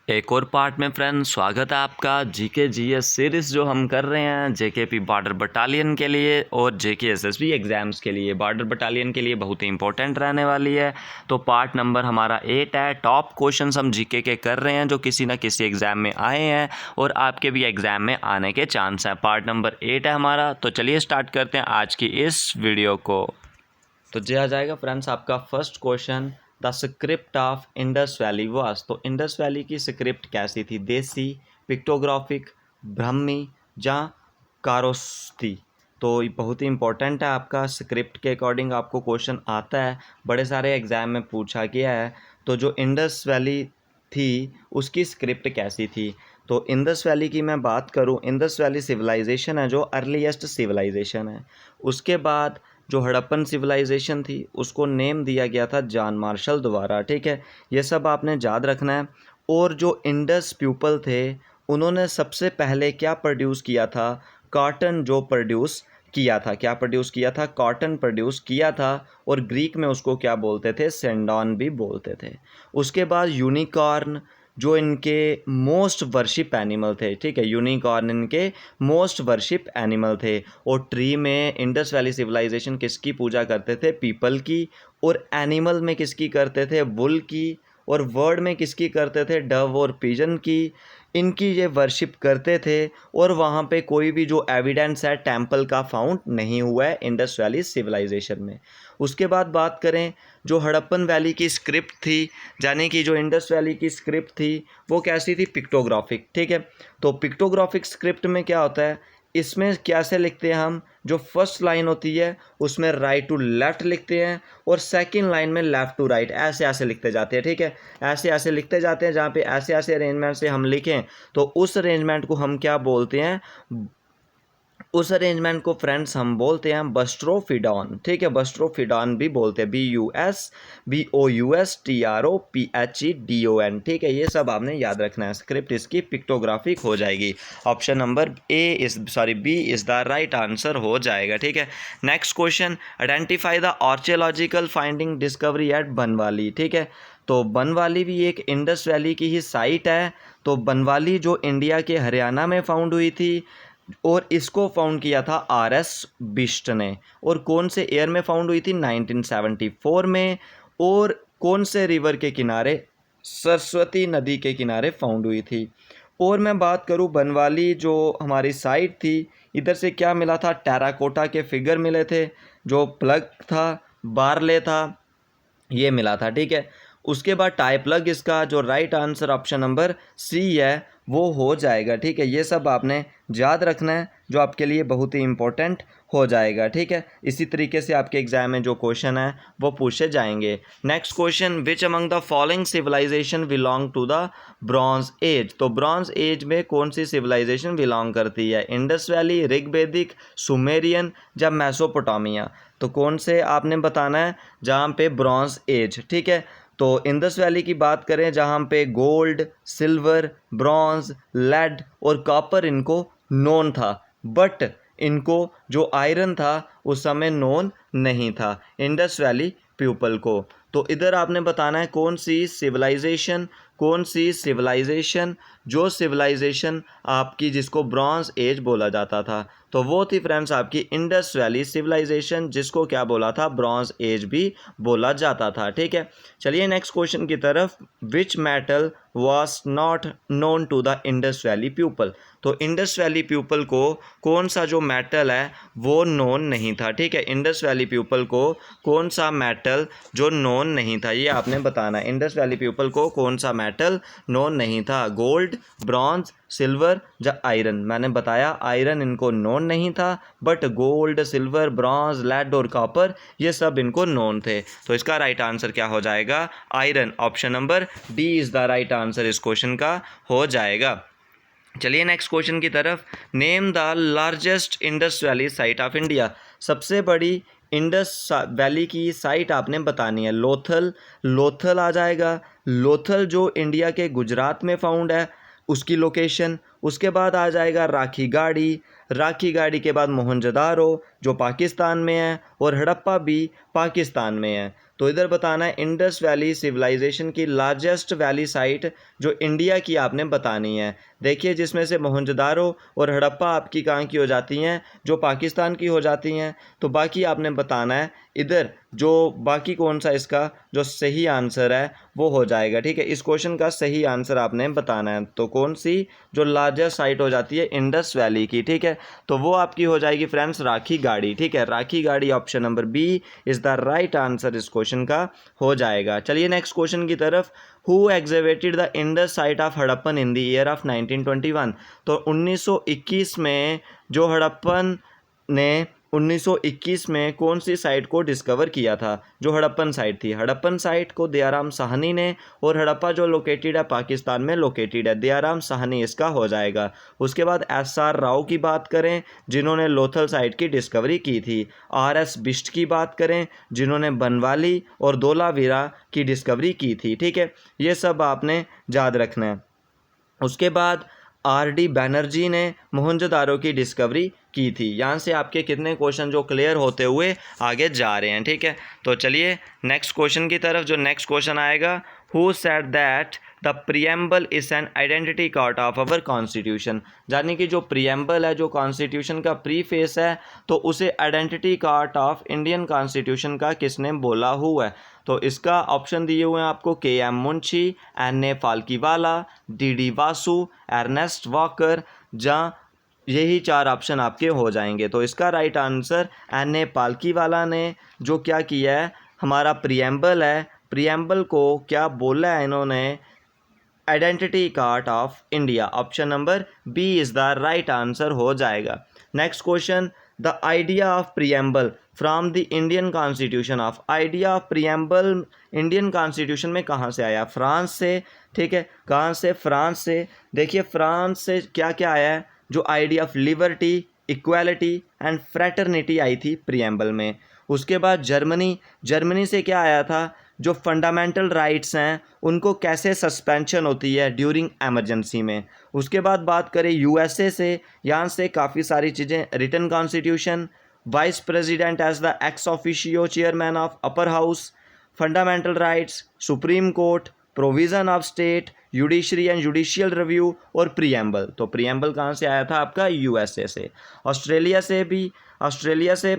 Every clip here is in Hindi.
एक और पार्ट में फ्रेंड्स स्वागत है आपका जीके जीएस सीरीज़ जो हम कर रहे हैं जेकेपी बॉर्डर बटालियन के लिए और जेके एसएसबी एग्ज़ाम्स के लिए। बॉर्डर बटालियन के लिए बहुत ही इंपॉर्टेंट रहने वाली है। तो पार्ट नंबर हमारा 8 है। टॉप क्वेश्चंस हम जीके के कर रहे हैं जो किसी ना किसी एग्ज़ाम में आए हैं और आपके भी एग्ज़ाम में आने के चांस हैं। पार्ट नंबर 8 है हमारा। तो चलिए स्टार्ट करते हैं आज की इस वीडियो को। तो जी आ जाएगा फ्रेंड्स आपका first question, the script of Indus valley was. तो इंडस वैली की स्क्रिप्ट कैसी थी? देसी, पिक्टोग्राफिक, ब्राह्मी या कारोस्ती? तो ये बहुत ही इंपॉर्टेंट है। आपका स्क्रिप्ट के अकॉर्डिंग आपको क्वेश्चन आता है, बड़े सारे एग्जाम में पूछा गया है। तो जो इंडस वैली थी उसकी स्क्रिप्ट कैसी थी? तो इंडस वैली की मैं बात करूं, इंडस वैली सिविलाइजेशन है जो अर्लीस्ट सिविलाइजेशन है। उसके बाद जो हड़प्पन सिविलाइजेशन थी उसको नेम दिया गया था जॉन मार्शल द्वारा। ठीक है, ये सब आपने याद रखना है। और जो इंडस पीपल थे उन्होंने सबसे पहले क्या प्रोड्यूस किया था? कॉटन जो प्रोड्यूस किया था। क्या प्रोड्यूस किया था? कॉटन प्रोड्यूस किया था। और ग्रीक में उसको क्या बोलते थे? सेंडॉन भी बोलते थे। उसके बाद यूनिकॉर्न जो इनके मोस्ट वर्शिप एनिमल थे। ठीक है, यूनिकॉर्न इनके मोस्ट वर्शिप एनिमल थे। और ट्री में इंडस वैली सिविलाइजेशन किसकी पूजा करते थे? पीपल की। और एनिमल में किसकी करते थे? बुल की। और वर्ड में किसकी करते थे? डव और पिजन की। इनकी ये वर्शिप करते थे। और वहाँ पे कोई भी जो एविडेंस है टेम्पल का फाउंड नहीं हुआ है इंडस वैली सिविलाइजेशन में। उसके बाद बात करें जो हड़प्पन वैली की स्क्रिप्ट थी, यानी कि जो इंडस वैली की स्क्रिप्ट थी वो कैसी थी? पिक्टोग्राफिक। ठीक है, तो पिक्टोग्राफिक स्क्रिप्ट में क्या होता है? इसमें कैसे लिखते हैं हम? जो फर्स्ट लाइन होती है उसमें राइट टू लेफ्ट लिखते हैं और सेकंड लाइन में लेफ़्ट टू राइट ऐसे ऐसे लिखते जाते हैं। ठीक है, ऐसे ऐसे लिखते जाते हैं। जहाँ पे ऐसे ऐसे अरेंजमेंट से हम लिखें तो उस अरेंजमेंट को हम क्या बोलते हैं? उस अरेंजमेंट को फ्रेंड्स हम बोलते हैं बस्ट्रोफिडॉन। ठीक है, बस्ट्रोफिडॉन भी बोलते हैं, BUSBOUSTROPHEDON। ठीक है, ये सब आपने याद रखना है। स्क्रिप्ट इसकी पिक्टोग्राफिक हो जाएगी। Option number B is the right answer हो जाएगा। ठीक है, next question, identify the archaeological finding discovery at Banawali. ठीक है, तो बनवाली भी एक इंडस वैली की ही साइट है। तो बनवाली जो इंडिया के हरियाणा में फाउंड हुई थी और इसको फाउंड किया था RS बिष्ट ने। और कौन से ईयर में फाउंड हुई थी? 1974 में। और कौन से रिवर के किनारे? सरस्वती नदी के किनारे फाउंड हुई थी। और मैं बात करूं बनवाली जो हमारी साइट थी, इधर से क्या मिला था? टेराकोटा के फिगर मिले थे, जो प्लग था, बारले था, ये मिला था। ठीक है, उसके बाद टाइप्लग इसका जो right answer option number C है वो हो जाएगा। ठीक है, ये सब आपने याद रखना है जो आपके लिए बहुत ही इंपॉर्टेंट हो जाएगा। ठीक है, इसी तरीके से आपके एग्जाम में जो क्वेश्चन है वो पूछे जाएंगे। Next question, which among the following civilization belong to the bronze age. तो ब्रॉन्ज एज में कौन सी सिविलाइजेशन बिलोंग करती है? इंडस वैली, ऋग्वेदिक, सुमेरियन या मेसोपोटामिया? तो कौन से आपने बताना है जहाँ पे ब्रॉन्ज एज। ठीक है, तो इंडस वैली की बात करें जहाँ पे गोल्ड, सिल्वर, ब्रॉन्ज, लेड और कॉपर इनको नोन था, बट इनको जो आयरन था उस समय नोन नहीं था इंडस वैली पीपल को। तो इधर आपने बताना है कौन सी सिविलाइजेशन जो सिविलाइजेशन आपकी जिसको ब्रॉन्ज एज बोला जाता था। तो वो थी फ्रेंड्स आपकी इंडस वैली सिविलाइजेशन, जिसको क्या बोला था? ब्रॉन्ज एज भी बोला जाता था। ठीक है, चलिए नेक्स्ट क्वेश्चन की तरफ। Which metal was not known to the Indus valley people. तो इंडस वैली पीपल को कौन सा जो मेटल है वो नोन नहीं था। ठीक है, इंडस वैली पीपल को कौन सा मेटल जो नोन नहीं था ये आपने बताना है। इंडस वैली पीपल को कौन सा मेटल नोन नहीं था? गोल्ड, ब्रॉन्ज, सिल्वर या आयरन? मैंने बताया आयरन इनको नोन नहीं था, but gold, silver, bronze, lead और कॉपर ये सब इनको नोन थे। तो इसका राइट आंसर क्या हो जाएगा? Iron. Option number D is the right answer इस क्वेश्चन का हो जाएगा। चलिए नेक्स्ट क्वेश्चन की तरफ। Name the largest Indus valley site of India. सबसे बड़ी इंडस वैली की साइट आपने बतानी है। लोथल, लोथल आ जाएगा। लोथल जो इंडिया के गुजरात में फाउंड है उसकी लोकेशन। उसके बाद आ जाएगा राखी गाड़ी। राखी गाड़ी के बाद मोहनजोदारो जो पाकिस्तान में है और हड़प्पा भी पाकिस्तान में है। तो इधर बताना है इंडस वैली सिविलाइजेशन की लार्जेस्ट वैली साइट जो इंडिया की आपने बतानी है। देखिए जिसमें से मोहनजोदारो और हड़प्पा आपकी कहाँ की हो जाती हैं, जो पाकिस्तान की हो जाती हैं। तो बाकी आपने बताना है इधर जो बाकी कौन सा इसका जो सही आंसर है वो हो जाएगा। ठीक है, इस क्वेश्चन का सही आंसर आपने बताना है। तो कौन सी जो लार्जेस्ट साइट हो जाती है इंडस वैली की। ठीक है, तो वो आपकी हो जाएगी फ्रेंड्स राखी गाड़ी। ठीक है, Rakhigarhi option number B is the right answer इस क्वेश्चन का हो जाएगा। चलिए नेक्स्ट क्वेश्चन की तरफ। Who excavated the Indus site of Harappan in the year of 1921। तो 1921 में जो हड़प्पन ने 1921 में कौन सी साइट को डिस्कवर किया था, जो हड़प्पन साइट थी। हड़प्पन साइट को दयाराम साहनी ने, और हड़प्पा जो लोकेटेड है पाकिस्तान में लोकेटेड है, दयाराम साहनी इसका हो जाएगा। उसके बाद SR राव की बात करें जिन्होंने लोथल साइट की डिस्कवरी की थी। RS बिष्ट की बात करें जिन्होंने बनवाली और धोलावीरा की डिस्कवरी की थी। ठीक है, ये सब आपने याद रखना है। उसके बाद RD बैनर्जी ने मोहनजोदारो की डिस्कवरी की थी। यहाँ से आपके कितने क्वेश्चन जो क्लियर होते हुए आगे जा रहे हैं। ठीक है, तो चलिए नेक्स्ट क्वेश्चन की तरफ। जो नेक्स्ट क्वेश्चन आएगा, who said that the preamble is an identity card of our constitution. यानी कि जो प्रियम्बल है, जो कॉन्स्टिट्यूशन का प्रीफेस है, तो उसे identity card of Indian constitution का किसने बोला हुआ है। तो इसका ऑप्शन दिए हुए हैं आपको KM Munshi, NA Palkhivala, DD Basu, Ernest Walker, जहाँ यही 4 ऑप्शन आपके हो जाएंगे। तो इसका राइट आंसर NA फाल्कीवाला ने जो क्या किया है, हमारा प्रियम्बल है, प्रियम्बल को क्या बोला है इन्होंने, identity card of India. Option number B is the right answer हो जाएगा। Next question, the idea of preamble from the Indian constitution of. Idea of preamble Indian constitution में कहाँ से आया, फ्रांस से। ठीक है, कहाँ से, फ्रांस से। देखिए फ्रांस से क्या क्या आया है, जो idea of liberty, equality and fraternity आई थी प्रियम्बल में। उसके बाद जर्मनी से क्या आया था, जो फंडामेंटल राइट्स हैं उनको कैसे सस्पेंशन होती है ड्यूरिंग एमरजेंसी में। उसके बाद बात करें USA से, यहाँ से काफ़ी सारी चीज़ें, written constitution, vice president as the ex officio chairman of upper house, fundamental rights, supreme court, provision of state, judiciary and judicial review और प्रियम्बल। तो प्रियम्बल कहाँ से आया था आपका, USA से। ऑस्ट्रेलिया से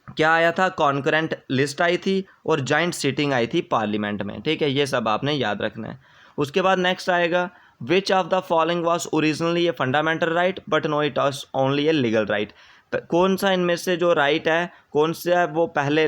क्या आया था, कॉन्करेंट लिस्ट आई थी और जॉइंट सीटिंग आई थी पार्लियामेंट में। ठीक है, ये सब आपने याद रखना है। उसके बाद नेक्स्ट आएगा, which of the following was originally a fundamental right but no it was only a legal right. कौन सा इनमें से जो राइट है, कौन सा वो पहले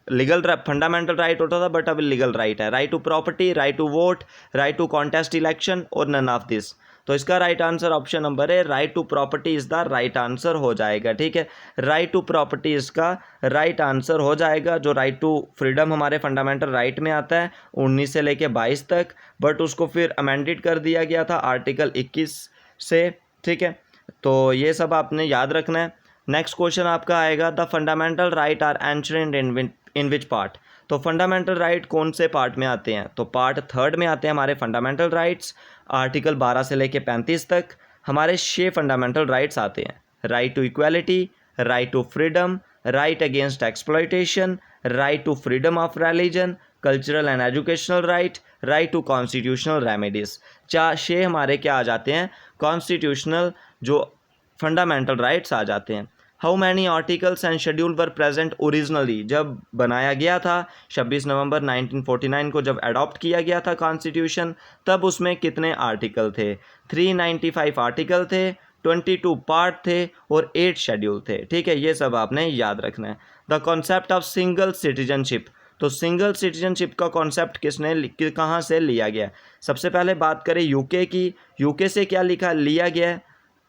लीगल फंडामेंटल राइट होता था बट अब लीगल राइट है। Right to property, right to vote, right to contest election और नन ऑफ दिस। तो इसका राइट आंसर ऑप्शन नंबर है, right to property is the right answer हो जाएगा। ठीक है, राइट टू प्रॉपर्टी इसका राइट आंसर हो जाएगा। जो राइट टू फ्रीडम हमारे फंडामेंटल राइट में आता है 19 से लेके 22 तक, बट उसको फिर अमेंडेड कर दिया गया था आर्टिकल 21 से। ठीक है, तो ये सब आपने याद रखना है। नेक्स्ट क्वेश्चन आपका आएगा, the fundamental right are enshrined in which part. तो फंडामेंटल राइट कौन से पार्ट में आते हैं, तो पार्ट 3 में आते हैं हमारे फंडामेंटल राइट्स। आर्टिकल 12 से लेके 35 तक हमारे 6 फंडामेंटल राइट्स आते हैं। Right to equality, right to freedom, right against exploitation, right to freedom of religion, cultural and educational right, right to constitutional remedies. 6 हमारे क्या आ जाते हैं, कॉन्स्टिट्यूशनल जो फंडामेंटल राइट्स आ जाते हैं। How many articles and schedule were present originally. जब बनाया गया था 26 नवंबर 1949 को, जब अडॉप्ट किया गया था कॉन्स्टिट्यूशन, तब उसमें कितने आर्टिकल थे, 395 आर्टिकल थे, 22 पार्ट थे और 8 शेड्यूल थे। ठीक है, ये सब आपने याद रखना है। The concept of single citizenship. तो सिंगल सिटीजनशिप का कॉन्सेप्ट कहाँ से लिया गया। सबसे पहले बात करें यूके की, यूके से क्या लिया गया है,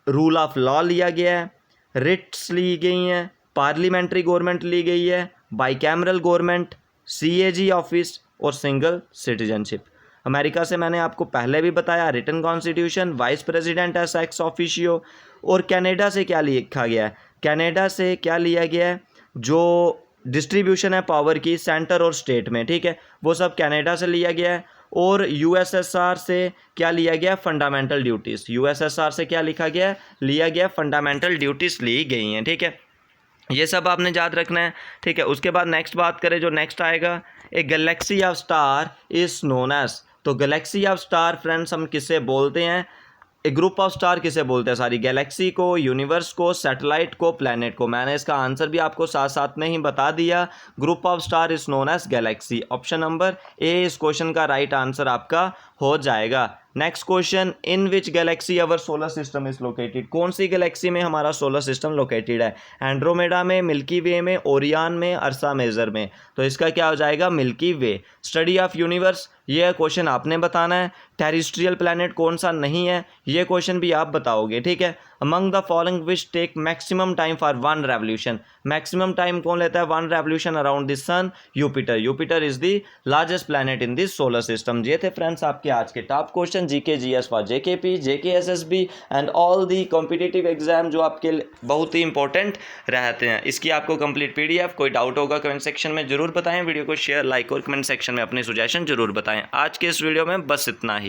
रूल ऑफ लॉ लिया गया है, रिट्स ली गई हैं, पार्लियामेंट्री गवर्नमेंट ली गई है, बाइकैमरल गवर्नमेंट, CAG ऑफिस और सिंगल सिटीजनशिप। अमेरिका से मैंने आपको पहले भी बताया, written constitution, vice president as ex officio. और कनाडा से क्या लिखा गया है, कनाडा से क्या लिया गया है, जो डिस्ट्रीब्यूशन है पावर की सेंटर और स्टेट में। ठीक है, वो सब कनाडा से लिया गया है। और USSR से क्या लिया गया, फंडामेंटल ड्यूटीज़। USSR से क्या लिखा गया, लिया गया फंडामेंटल ड्यूटीज़ ली गई हैं। ठीक है, ये सब आपने याद रखना है, ठीक है। उसके बाद नेक्स्ट बात करें, जो नेक्स्ट आएगा, a galaxy of star is known as. तो गैलेक्सी ऑफ स्टार फ्रेंड्स हम किसे बोलते हैं, एक ग्रुप ऑफ स्टार किसे बोलते हैं, सारी गैलेक्सी को, यूनिवर्स को, सैटेलाइट को, प्लैनेट को। मैंने इसका आंसर भी आपको साथ साथ में ही बता दिया। Group of star is known as galaxy. Option number A इस क्वेश्चन का राइट आंसर आपका हो जाएगा। Next question, in which galaxy our solar system is located. कौन सी गैलेक्सी में हमारा सोलर सिस्टम लोकेटेड है, एंड्रोमेडा में, मिल्की वे में, ओरियन में, अर्सा मेजर में। तो इसका क्या हो जाएगा, milky way. Study of universe, ये क्वेश्चन आपने बताना है। टेरिस्ट्रियल प्लैनेट कौन सा नहीं है, ये क्वेश्चन भी आप बताओगे, ठीक है। Among the following which take maximum time for one revolution. Maximum time कौन लेता है one revolution around the sun, Jupiter. Jupiter is the largest planet in this solar system. ये थे फ्रेंड्स आपके आज के top question GK GS for JKP, JK SSB and all the competitive exam जो आपके बहुत ही इंपॉर्टेंट रहते हैं। इसकी आपको कंप्लीट पीडीएफ, कोई डाउट होगा कमेंट सेक्शन में जरूर बताएं। वीडियो को शेयर, लाइक और कमेंट सेक्शन में अपने सजेशन जरूर बताएं। आज के इस वीडियो में बस इतना ही।